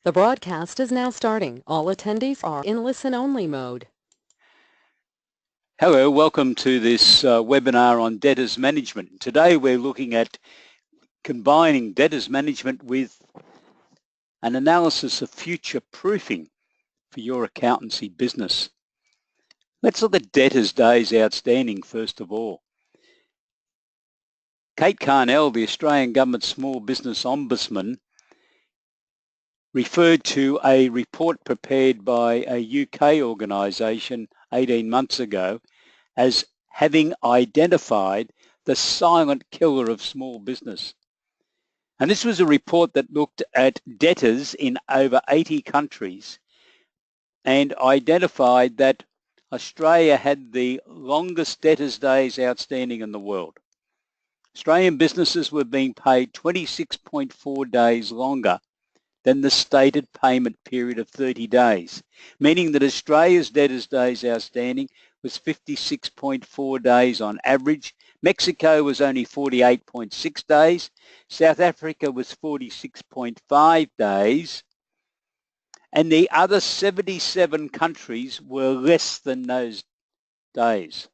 The broadcast is now starting. All attendees are in listen-only mode. Hello, welcome to this webinar on debtors management. Today we're looking at combining debtors management with an analysis of future proofing for your accountancy business. Let's look at debtors days outstanding first of all. Kate Carnell, the Australian Government Small Business Ombudsman, referred to a report prepared by a UK organisation 18 months ago as having identified the silent killer of small business. And this was a report that looked at debtors in over 80 countries and identified that Australia had the longest debtors days outstanding in the world. Australian businesses were being paid 26.4 days longer than the stated payment period of 30 days, meaning that Australia's debtors days outstanding was 56.4 days on average. Mexico was only 48.6 days. South Africa was 46.5 days. And the other 77 countries were less than those days.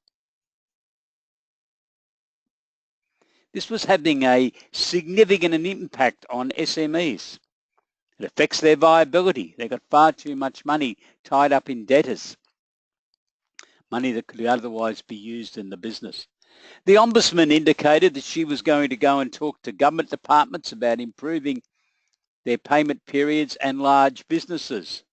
This was having a significant impact on SMEs. It affects their viability. They've got far too much money tied up in debtors, money that could otherwise be used in the business. The Ombudsman indicated that she was going to go and talk to government departments about improving their payment periods and large businesses.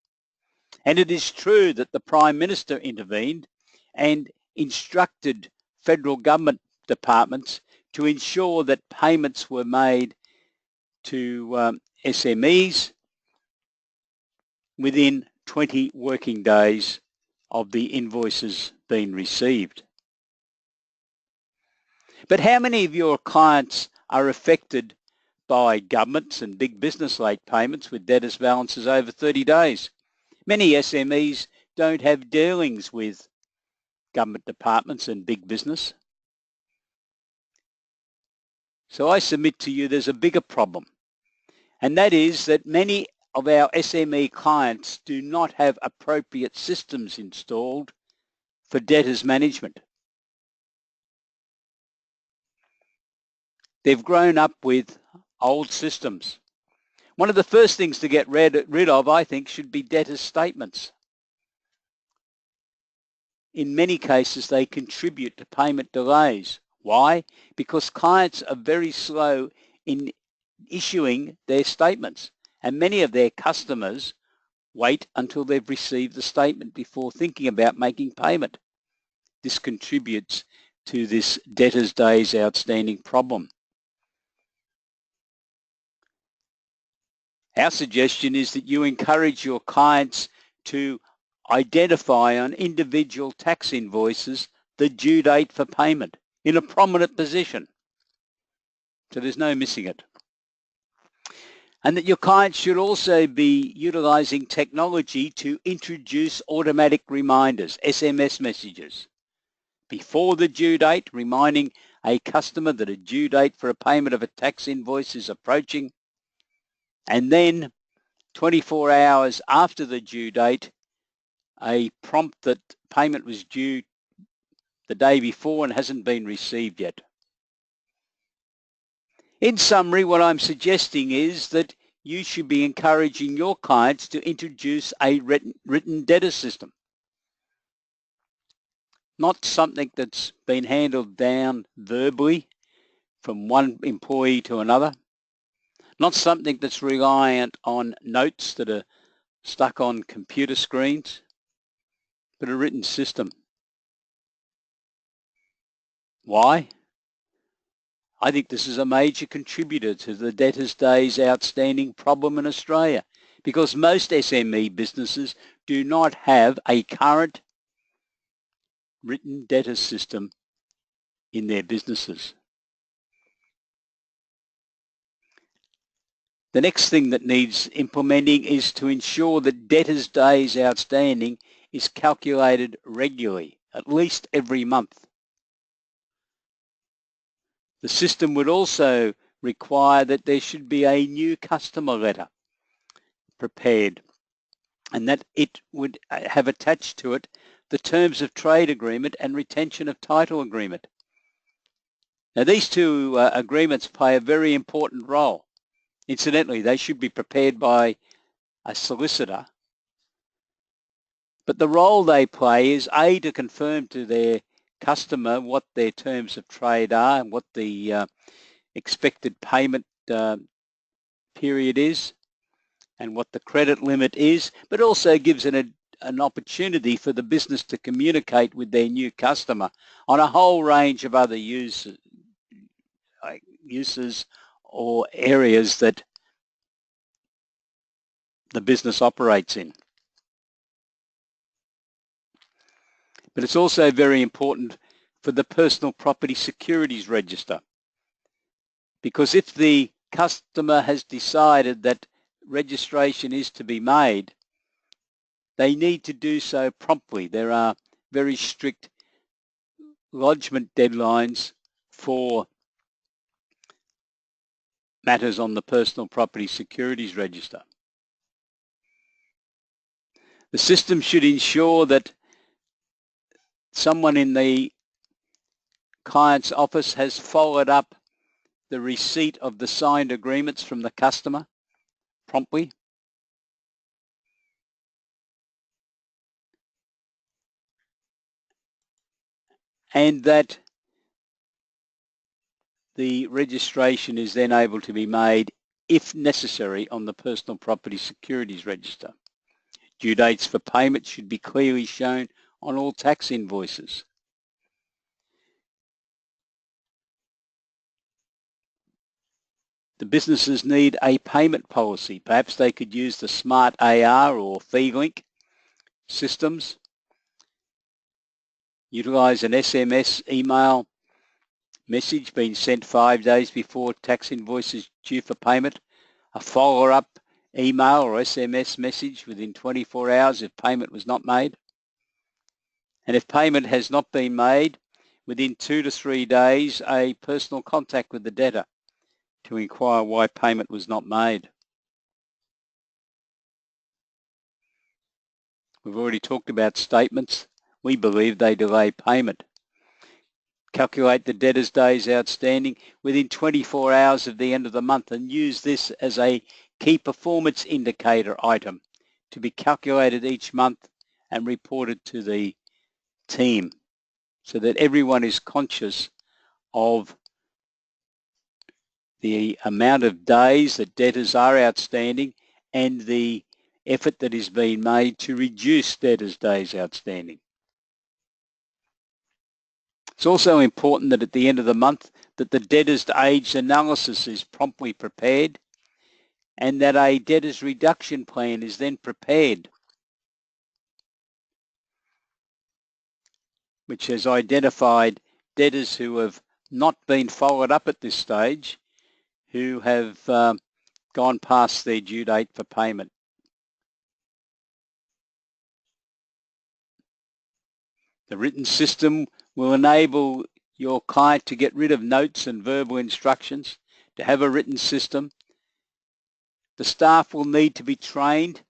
And it is true that the Prime Minister intervened and instructed federal government departments to ensure that payments were made to SMEs within 20 working days of the invoices being received. But how many of your clients are affected by governments and big business late payments with debtors balances over 30 days? Many SMEs don't have dealings with government departments and big business. So I submit to you there's a bigger problem, and that is that many of our SME clients do not have appropriate systems installed for debtors management. They've grown up with old systems. One of the first things to get rid of, I think, should be debtors statements. In many cases, they contribute to payment delays. Why? Because clients are very slow in issuing their statements, and many of their customers wait until they've received the statement before thinking about making payment. This contributes to this debtors days outstanding problem. Our suggestion is that you encourage your clients to identify on individual tax invoices the due date for payment in a prominent position, so there's no missing it. And that your clients should also be utilizing technology to introduce automatic reminders, SMS messages, before the due date, reminding a customer that a due date for a payment of a tax invoice is approaching, and then 24 hours after the due date, a prompt that payment was due the day before and hasn't been received yet. In summary, what I'm suggesting is that you should be encouraging your clients to introduce a written debtor system, not something that's been handled down verbally from one employee to another, not something that's reliant on notes that are stuck on computer screens, but a written system. Why? I think this is a major contributor to the debtors days outstanding problem in Australia, because most SME businesses do not have a current written debtor system in their businesses. The next thing that needs implementing is to ensure that debtors days outstanding is calculated regularly, at least every month. The system would also require that there should be a new customer letter prepared, and that it would have attached to it the terms of trade agreement and retention of title agreement. Now, these two agreements play a very important role. Incidentally, they should be prepared by a solicitor, but the role they play is A, to confirm to their customer what their terms of trade are and what the expected payment period is and what the credit limit is, but also gives an opportunity for the business to communicate with their new customer on a whole range of other uses or areas that the business operates in. But it's also very important for the personal property securities register, because if the customer has decided that registration is to be made, they need to do so promptly. There are very strict lodgement deadlines for matters on the personal property securities register. The system should ensure that someone in the client's office has followed up the receipt of the signed agreements from the customer promptly. And that the registration is then able to be made, if necessary, on the personal property securities register. Due dates for payment should be clearly shown on all tax invoices. The businesses need a payment policy. Perhaps they could use the Smart AR or FeeLink systems, utilize an SMS email message being sent 5 days before tax invoices due for payment, a follow-up email or SMS message within 24 hours if payment was not made. And if payment has not been made, within 2 to 3 days, a personal contact with the debtor to inquire why payment was not made. We've already talked about statements. We believe they delay payment. Calculate the debtor's days outstanding within 24 hours of the end of the month and use this as a key performance indicator item to be calculated each month and reported to the team so that everyone is conscious of the amount of days that debtors are outstanding and the effort that is being made to reduce debtors' days outstanding. It's also important that at the end of the month that the debtors' age analysis is promptly prepared and that a debtors reduction plan is then prepared, which has identified debtors who have not been followed up at this stage, who have gone past their due date for payment. The written system will enable your client to get rid of notes and verbal instructions, to have a written system. The staff will need to be trained,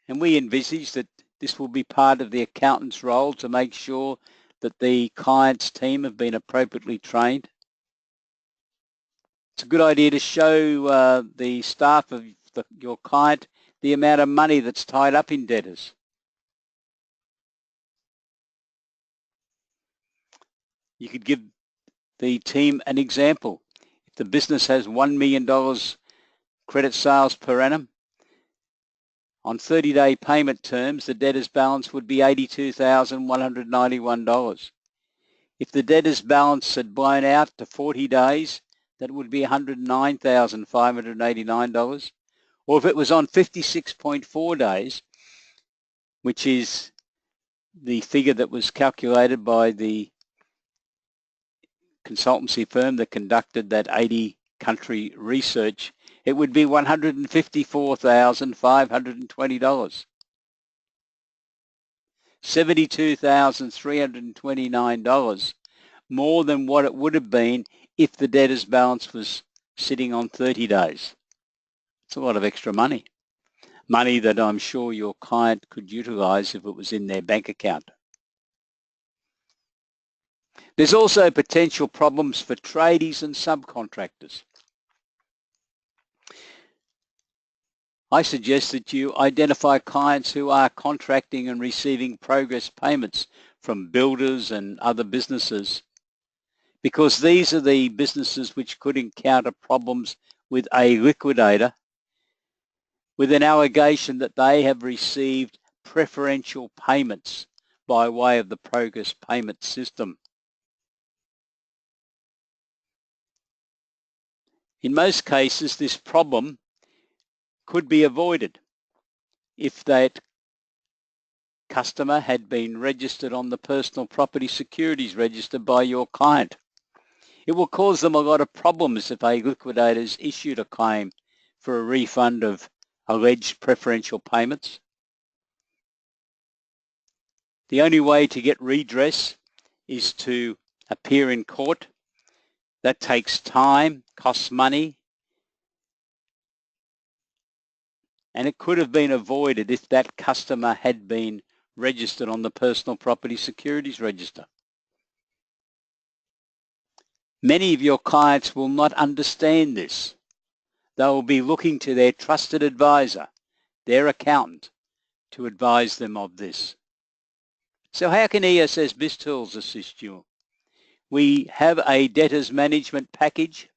and we envisage that this will be part of the accountant's role to make sure that the client's team have been appropriately trained. It's a good idea to show the staff of your client the amount of money that's tied up in debtors. You could give the team an example. If the business has $1 million credit sales per annum, on 30-day payment terms, the debtor's balance would be $82,191. If the debtor's balance had blown out to 40 days, that would be $109,589. Or if it was on 56.4 days, which is the figure that was calculated by the consultancy firm that conducted that 80-country research, it would be $154,520. $72,329 more than what it would have been if the debtor's balance was sitting on 30 days. It's a lot of extra money. money that I'm sure your client could utilize if it was in their bank account. There's also potential problems for tradies and subcontractors. I suggest that you identify clients who are contracting and receiving progress payments from builders and other businesses, because these are the businesses which could encounter problems with a liquidator with an allegation that they have received preferential payments by way of the progress payment system. In most cases, this problem could be avoided if that customer had been registered on the personal property securities register by your client. It will cause them a lot of problems if a liquidator is issued a claim for a refund of alleged preferential payments. The only way to get redress is to appear in court. That takes time, costs money, and it could have been avoided if that customer had been registered on the personal property securities register. Many of your clients will not understand this. They will be looking to their trusted advisor, their accountant, to advise them of this. So how can ESS BIZTOOLS assist you? We have a debtors management package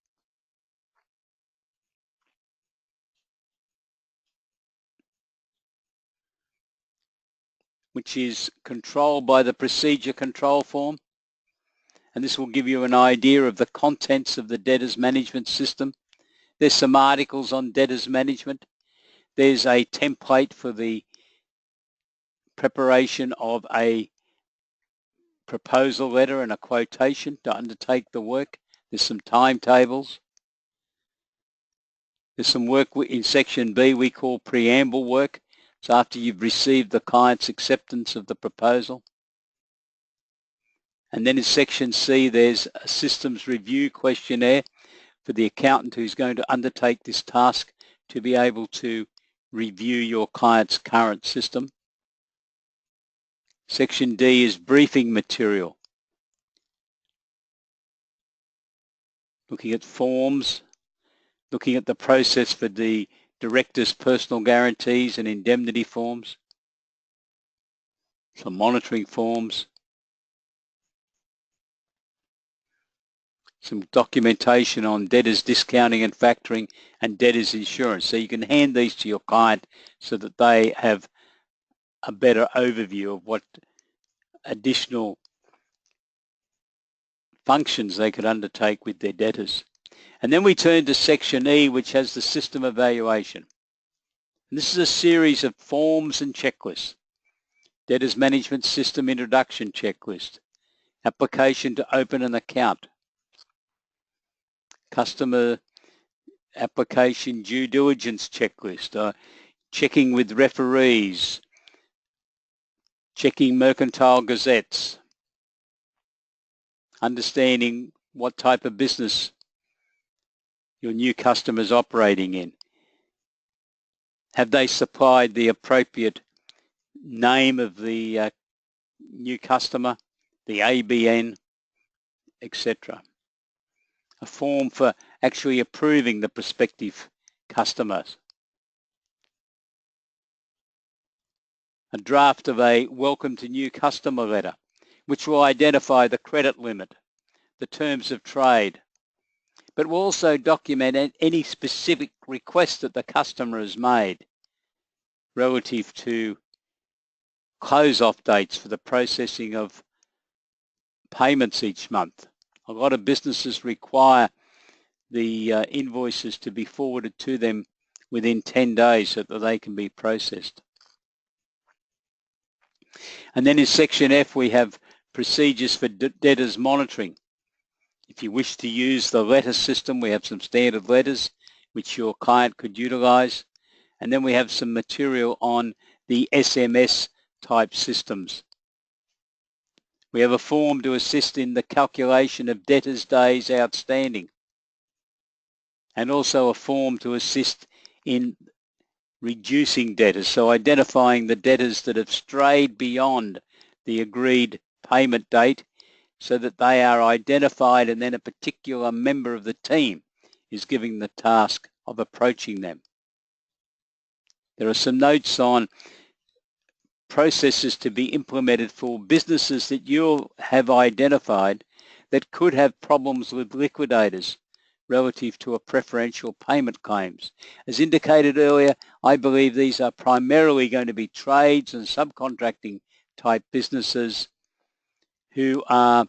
which is controlled by the procedure control form. And this will give you an idea of the contents of the debtors management system. There's some articles on debtors management. There's a template for the preparation of a proposal letter and a quotation to undertake the work. There's some timetables. There's some work in section B we call preamble work. So after you've received the client's acceptance of the proposal. And then in section C, there's a systems review questionnaire for the accountant who's going to undertake this task to be able to review your client's current system. Section D is briefing material, looking at forms, looking at the process for the director's personal guarantees and indemnity forms, some monitoring forms, some documentation on debtors discounting and factoring and debtors insurance. So you can hand these to your client so that they have a better overview of what additional functions they could undertake with their debtors. And then we turn to section E, which has the system evaluation. And this is a series of forms and checklists. Debtors management system introduction checklist, application to open an account, customer application due diligence checklist, checking with referees, checking mercantile gazettes, understanding what type of business your new customer is operating in. Have they supplied the appropriate name of the new customer, the ABN, etc. A form for actually approving the prospective customers. A draft of a welcome to new customer letter, which will identify the credit limit, the terms of trade, but will also document any specific request that the customer has made relative to close-off dates for the processing of payments each month. A lot of businesses require the invoices to be forwarded to them within 10 days so that they can be processed. And then in section F we have procedures for debtors monitoring. If you wish to use the letter system, we have some standard letters which your client could utilize. And then we have some material on the SMS type systems. We have a form to assist in the calculation of debtors' days outstanding, and also a form to assist in reducing debtors, so identifying the debtors that have strayed beyond the agreed payment date so that they are identified, and then a particular member of the team is given the task of approaching them. There are some notes on processes to be implemented for businesses that you have identified that could have problems with liquidators relative to a preferential payment claims. As indicated earlier, I believe these are primarily going to be trades and subcontracting type businesses who are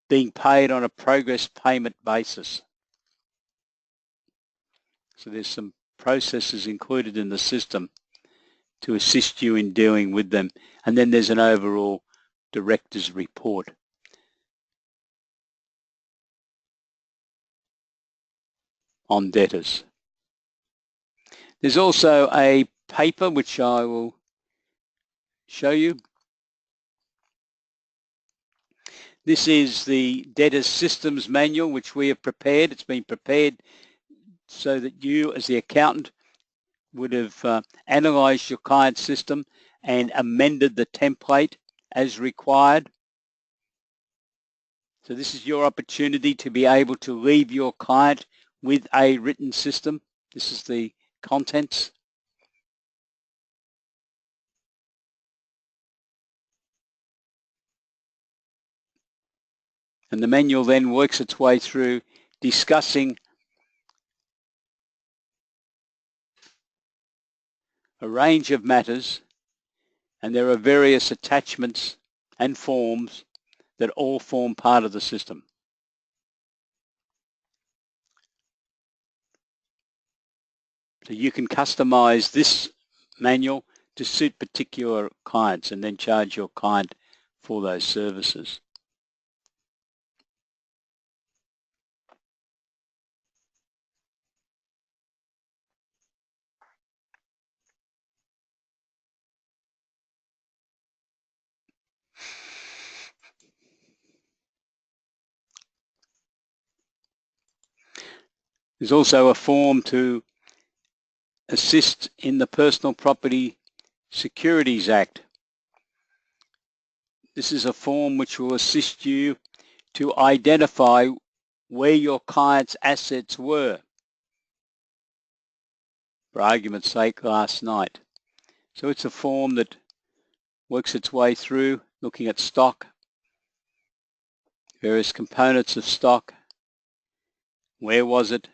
being paid on a progress payment basis. So there's some processes included in the system to assist you in dealing with them. And then there's an overall director's report. On debtors. There's also a paper which I will show you. This is the Debtors Systems Manual which we have prepared. It's been prepared so that you as the accountant would have analysed your client system and amended the template as required. So this is your opportunity to be able to leave your client with a written system. This is the contents. And the manual then works its way through discussing a range of matters, and there are various attachments and forms that all form part of the system. So you can customize this manual to suit particular clients and then charge your client for those services. There's also a form to assist in the Personal Property Securities Act. This is a form which will assist you to identify where your client's assets were, for argument's sake, last night. So it's a form that works its way through looking at stock, various components of stock, where was it,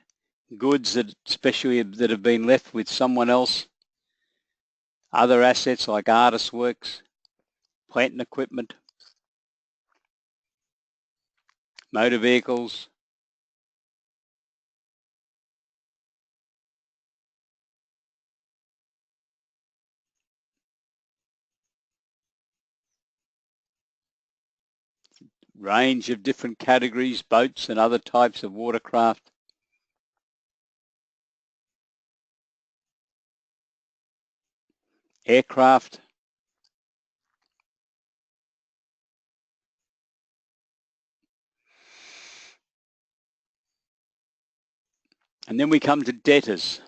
goods that especially that have been left with someone else, other assets like artist works, plant and equipment, motor vehicles, range of different categories, boats and other types of watercraft. Aircraft, and then we come to debtors.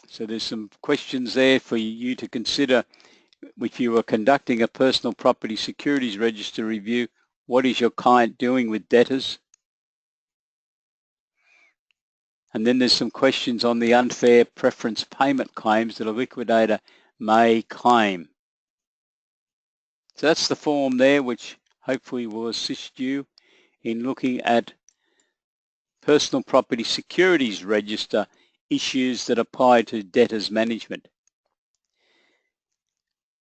So there's some questions there for you to consider if you are conducting a personal property securities register review. What is your client doing with debtors? And then there's some questions on the unfair preference payment claims that a liquidator may claim. So that's the form there which hopefully will assist you in looking at personal property securities register issues that apply to debtors management.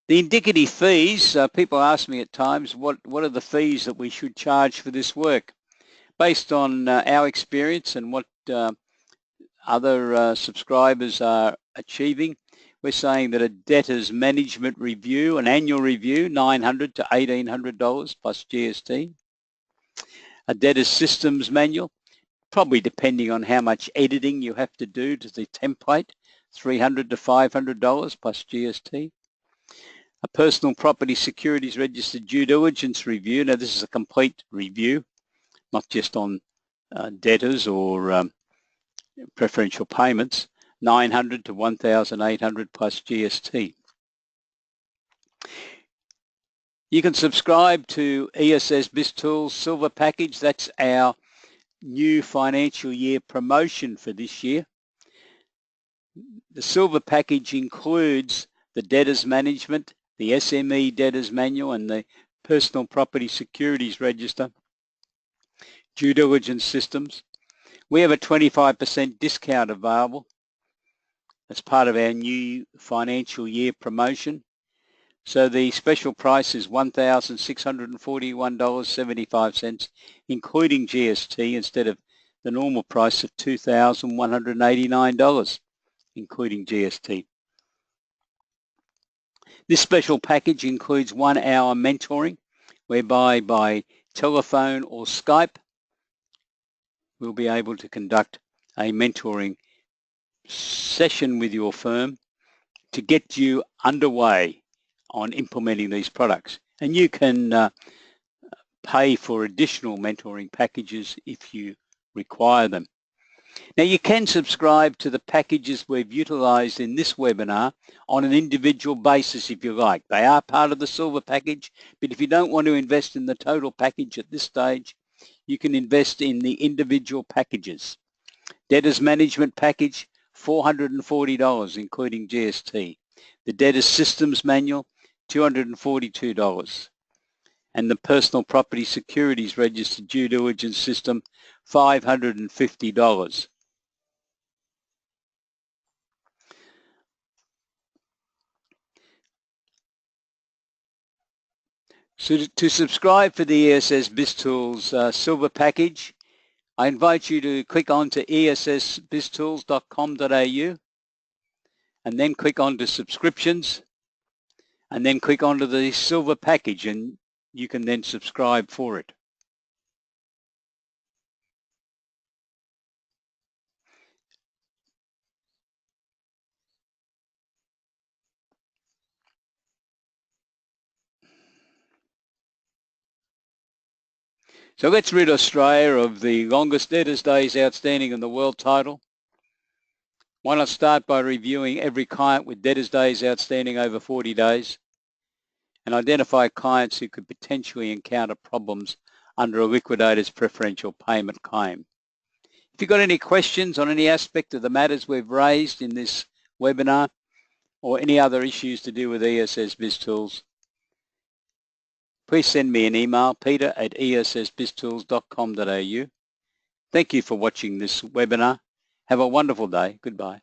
The indicative fees, people ask me at times, what are the fees that we should charge for this work? Based on our experience and what other subscribers are achieving, we're saying that a debtors management review, an annual review, $900 to $1,800 plus GST. A debtors systems manual, probably depending on how much editing you have to do to the template, $300 to $500 plus GST. A personal property securities register due diligence review. Now this is a complete review, not just on debtors or preferential payments, $900 to $1,800 plus GST. You can subscribe to ESS BIZTOOLS Silver Package. That's our new financial year promotion for this year. The Silver Package includes the Debtors Management, the SME Debtors Manual and the Personal Property Securities Register, due diligence systems. We have a 25% discount available as part of our new financial year promotion. So the special price is $1,641.75, including GST, instead of the normal price of $2,189, including GST. This special package includes 1 hour mentoring, whereby by telephone or Skype, we'll be able to conduct a mentoring session with your firm to get you underway on implementing these products. And you can pay for additional mentoring packages if you require them. Now you can subscribe to the packages we've utilized in this webinar on an individual basis if you like. They are part of the Silver Package, but if you don't want to invest in the total package at this stage, you can invest in the individual packages. Debtors Management Package, $440, including GST. The Debtors Systems Manual, $242. And the Personal Property Securities Register Due Diligence System, $550. So to subscribe for the ESS BIZTOOLS Silver Package, I invite you to click on to essbiztools.com.au and then click on to subscriptions and then click onto the Silver Package and you can then subscribe for it. So let's rid Australia of the longest debtors days outstanding in the world title. Why not start by reviewing every client with debtors days outstanding over 40 days and identify clients who could potentially encounter problems under a liquidator's preferential payment claim. If you've got any questions on any aspect of the matters we've raised in this webinar or any other issues to do with ESS BIZTOOLS, please send me an email, peter@essbiztools.com.au. Thank you for watching this webinar. Have a wonderful day. Goodbye.